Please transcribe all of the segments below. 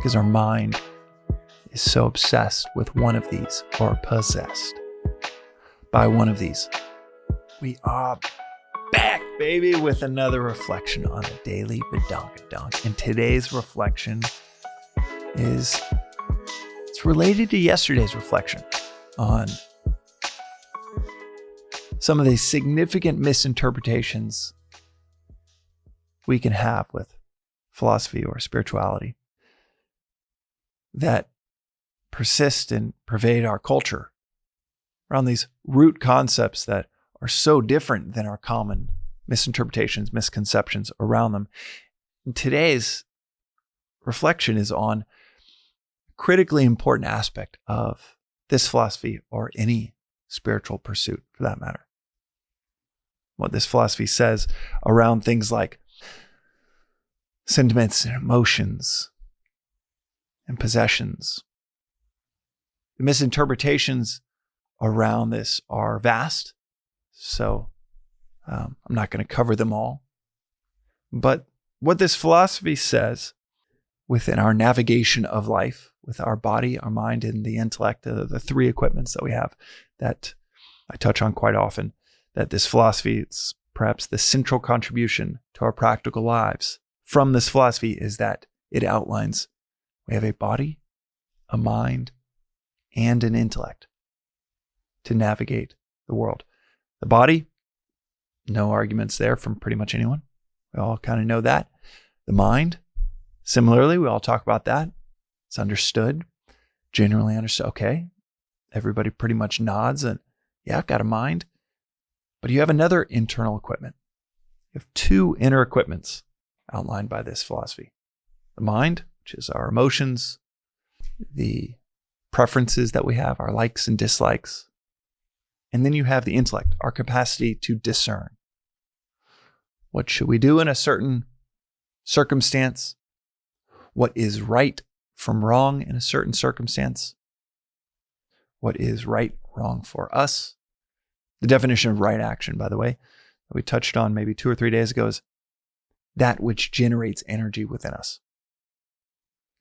because our mind is so obsessed with one of these, or possessed by one of these. We are back, baby, with another reflection on the Daily Vedantic. And today's reflection it's related to yesterday's reflection on some of the significant misinterpretations we can have with philosophy or spirituality that persist and pervade our culture around these root concepts that are so different than our common misinterpretations, misconceptions around them. And today's reflection is on a critically important aspect of this philosophy or any spiritual pursuit for that matter. What this philosophy says around things like sentiments and emotions and possessions. The misinterpretations around this are vast, so I'm not going to cover them all. But what this philosophy says within our navigation of life, with our body, our mind, and the intellect, the three equipments that we have that I touch on quite often, that this philosophy, it's perhaps the central contribution to our practical lives from this philosophy is that it outlines we have a body, a mind, and an intellect to navigate the world. The body, no arguments there from pretty much anyone. We all kind of know that. The mind, similarly, we all talk about that. It's understood, generally understood. Okay, everybody pretty much nods and yeah, I've got a mind. But you have another internal equipment. You have two inner equipments outlined by this philosophy. The mind, which is our emotions, the preferences that we have, our likes and dislikes. And then you have the intellect, our capacity to discern. What should we do in a certain circumstance? What is right from wrong in a certain circumstance? What is right, wrong for us? The definition of right action, by the way, that we touched on maybe 2 or 3 days ago is that which generates energy within us.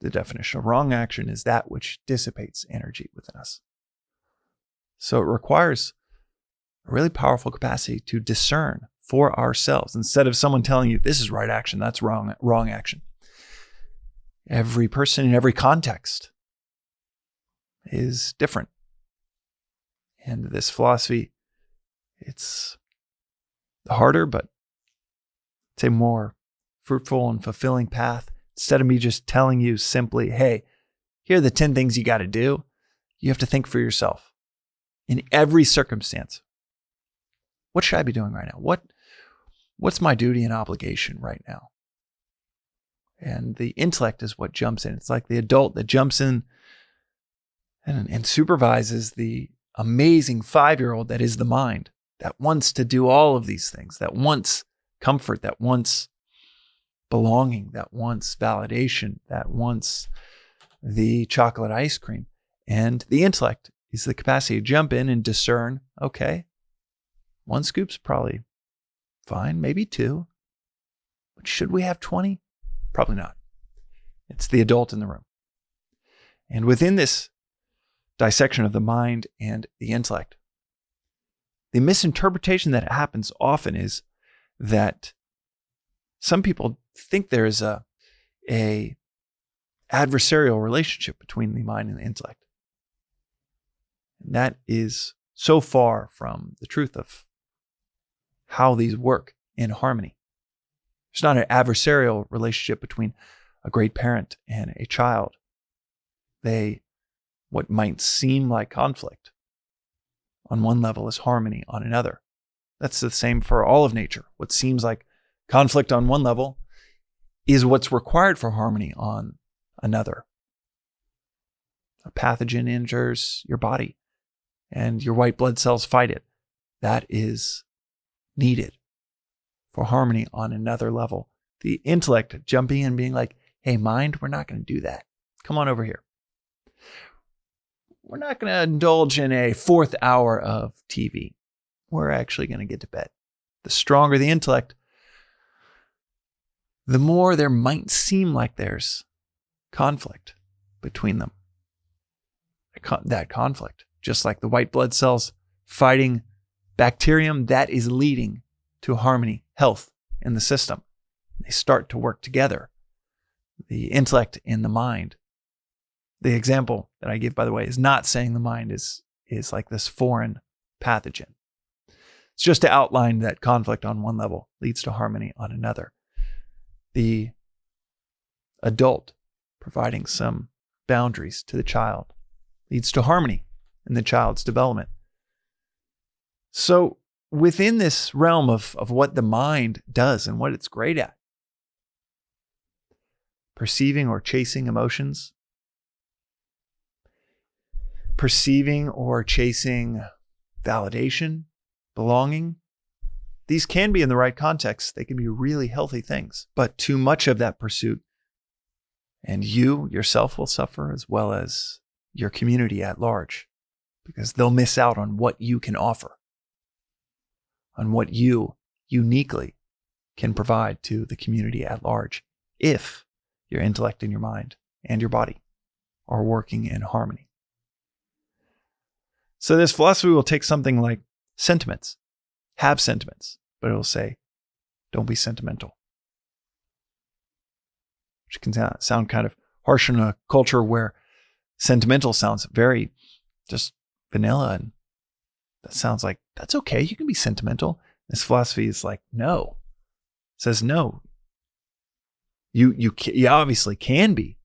The definition of wrong action is that which dissipates energy within us. So it requires a really powerful capacity to discern for ourselves instead of someone telling you this is right action, that's wrong action. Every person in every context is different. And this philosophy, it's the harder, but it's a more fruitful and fulfilling path. Instead of me just telling you simply, hey, here are the 10 things you got to do, you have to think for yourself. In every circumstance, what should I be doing right now? What's my duty and obligation right now? And the intellect is what jumps in. It's like the adult that jumps in and supervises the amazing 5-year-old that is the mind, that wants to do all of these things, that wants comfort, that wants belonging, that wants validation, that wants the chocolate ice cream. And the intellect is the capacity to jump in and discern, okay, 1 scoop's probably fine, maybe 2. But should we have 20? Probably not. It's the adult in the room. And within this dissection of the mind and the intellect, the misinterpretation that happens often is that some people think there is a adversarial relationship between the mind and the intellect. And that is so far from the truth of how these work in harmony. There's not an adversarial relationship between a great parent and a child. What might seem like conflict on one level is harmony on another. That's the same for all of nature. What seems like conflict on one level is what's required for harmony on another. A pathogen enters your body and your white blood cells fight it. That is needed for harmony on another level. The intellect jumping in and being like, hey, mind, we're not going to do that. Come on over here. We're not going to indulge in a 4th hour of TV. We're actually going to get to bed. The stronger the intellect, the more there might seem like there's conflict between them. That conflict, just like the white blood cells fighting bacterium, that is leading to harmony, health in the system. They start to work together. The intellect and the mind. The example that I give, by the way, is not saying the mind is like this foreign pathogen. It's just to outline that conflict on one level leads to harmony on another. The adult providing some boundaries to the child leads to harmony in the child's development. So within this realm of what the mind does and what it's great at, perceiving or chasing emotions, perceiving or chasing validation, belonging, these can be in the right context. They can be really healthy things, but too much of that pursuit, and you yourself will suffer as well as your community at large, because they'll miss out on what you can offer, on what you uniquely can provide to the community at large, if your intellect and your mind and your body are working in harmony. So this philosophy will take something like sentiments, have sentiments, but it will say, don't be sentimental. Which can sound kind of harsh in a culture where sentimental sounds very just vanilla, and that sounds like, that's okay, you can be sentimental. This philosophy is like, no. It says, no. You obviously can be,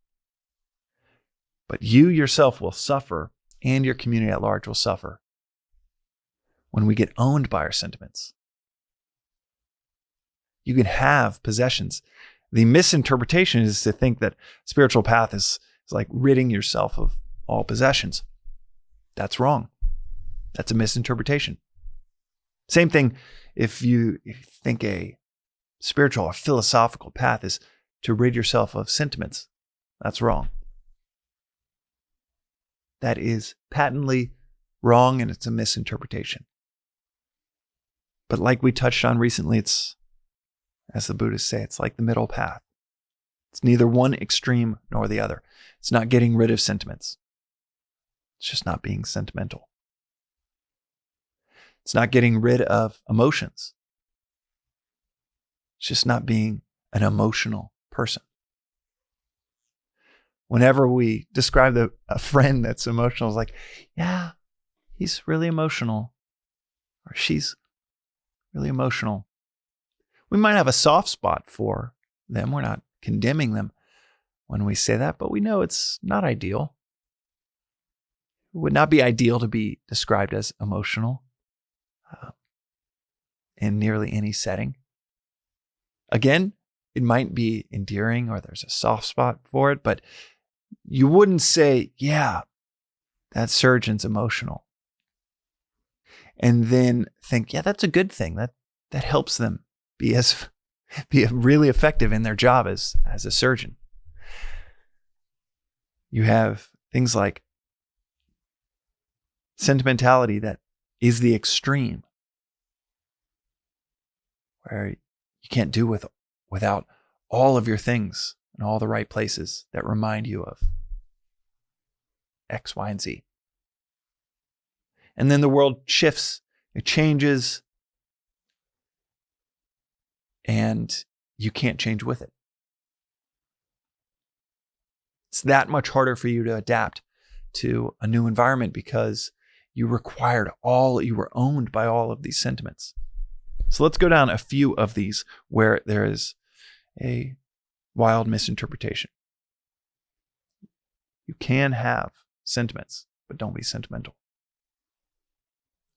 but you yourself will suffer, and your community at large will suffer when we get owned by our sentiments. You can have possessions. The misinterpretation is to think that spiritual path is like ridding yourself of all possessions. That's wrong. That's a misinterpretation. Same thing if you think a spiritual or philosophical path is to rid yourself of sentiments. That's wrong. That is patently wrong, and it's a misinterpretation. But like we touched on recently, it's, as the Buddhists say, it's like the middle path. It's neither one extreme nor the other. It's not getting rid of sentiments. It's just not being sentimental. It's not getting rid of emotions. It's just not being an emotional person. Whenever we describe a friend that's emotional, it's like, yeah, he's really emotional, or she's really emotional. We might have a soft spot for them. We're not condemning them when we say that, but we know it's not ideal. It would not be ideal to be described as emotional in nearly any setting. Again, it might be endearing or there's a soft spot for it, but you wouldn't say, yeah, that surgeon's emotional, and then think, yeah, that's a good thing. That helps them be really effective in their job as a surgeon. You have things like sentimentality that is the extreme, where you can't do without all of your things in all the right places that remind you of X, Y, and Z. And then the world shifts, it changes, and you can't change with it. It's that much harder for you to adapt to a new environment because you were owned by all of these sentiments. So let's go down a few of these where there is a wild misinterpretation. You can have sentiments, but don't be sentimental.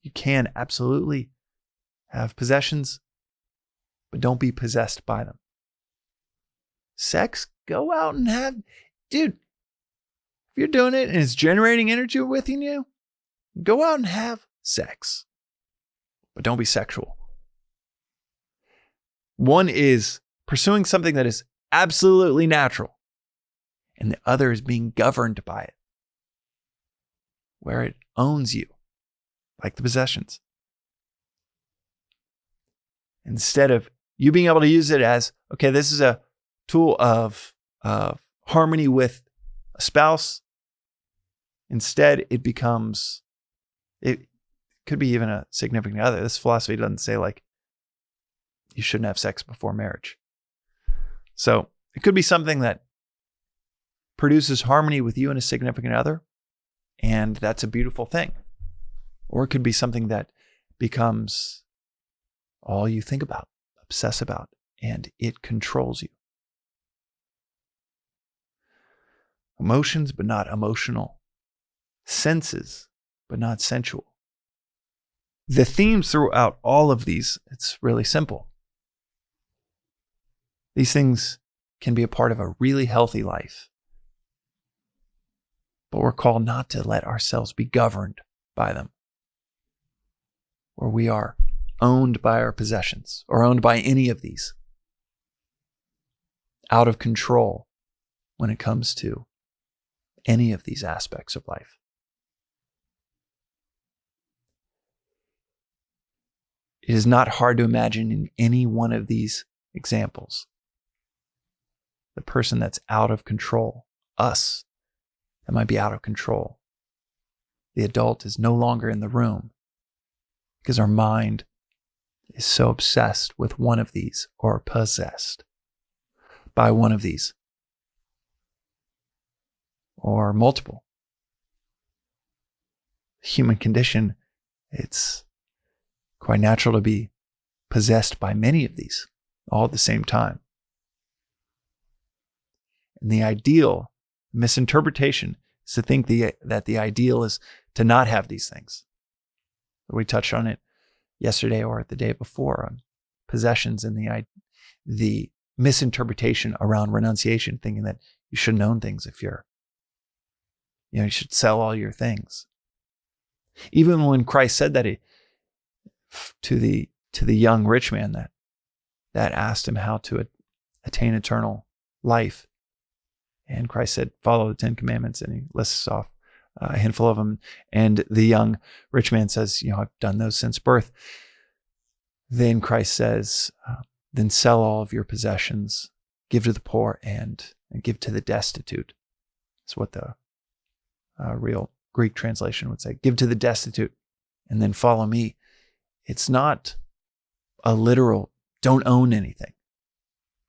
You can absolutely have possessions, but don't be possessed by them. Sex, go out and have, dude, if you're doing it and it's generating energy within you, go out and have sex, but don't be sexual. One is pursuing something that is absolutely natural, and the other is being governed by it, where it owns you, like the possessions. Instead of you being able to use it as, okay, this is a tool of harmony with a spouse. Instead, it could be even a significant other. This philosophy doesn't say like you shouldn't have sex before marriage. So it could be something that produces harmony with you and a significant other, and that's a beautiful thing. Or it could be something that becomes all you think about, obsess about, and it controls you. Emotions, but not emotional. Senses, but not sensual. The themes throughout all of these, it's really simple. These things can be a part of a really healthy life. But we're called not to let ourselves be governed by them, or we are owned by our possessions or owned by any of these, out of control when it comes to any of these aspects of life. It is not hard to imagine in any one of these examples the person that's out of control, us, that might be out of control. The adult is no longer in the room because our mind is so obsessed with one of these or possessed by one of these or multiple. Human condition, it's quite natural to be possessed by many of these all at the same time. And the ideal misinterpretation is to think that the ideal is to not have these things. We touched on it yesterday or the day before on possessions and the misinterpretation around renunciation, thinking that you shouldn't own things if you should sell all your things. Even when Christ said that to the young rich man that asked him how to attain eternal life, and Christ said, follow the 10 commandments, and he lists off a handful of them. And the young rich man says, I've done those since birth. Then Christ says, then sell all of your possessions, give to the poor, and give to the destitute. That's what the real Greek translation would say. Give to the destitute, and then follow me. It's not a literal, don't own anything.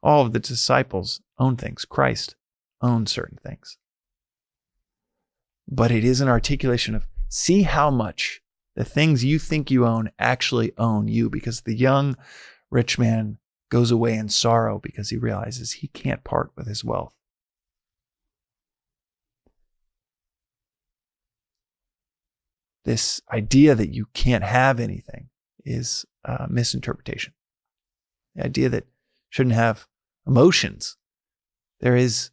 All of the disciples own things. Christ own certain things. But it is an articulation of see how much the things you think you own actually own you, because the young rich man goes away in sorrow because he realizes he can't part with his wealth. This idea that you can't have anything is a misinterpretation. The idea that shouldn't have emotions. There is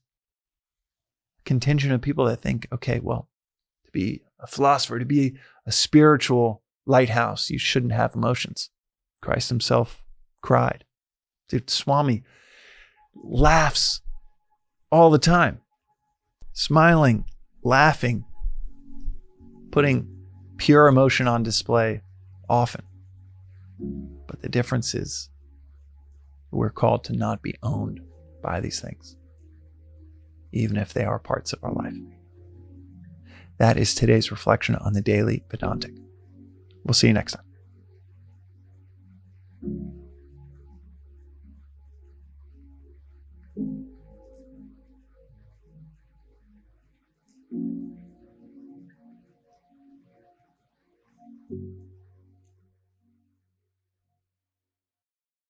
contingent of people that think, okay, well, to be a philosopher, to be a spiritual lighthouse, you shouldn't have emotions. Christ himself cried. Dude, Swami laughs all the time, smiling, laughing, putting pure emotion on display often. But the difference is we're called to not be owned by these things, even if they are parts of our life. That is today's reflection on the Daily Vedantic. We'll see you next time.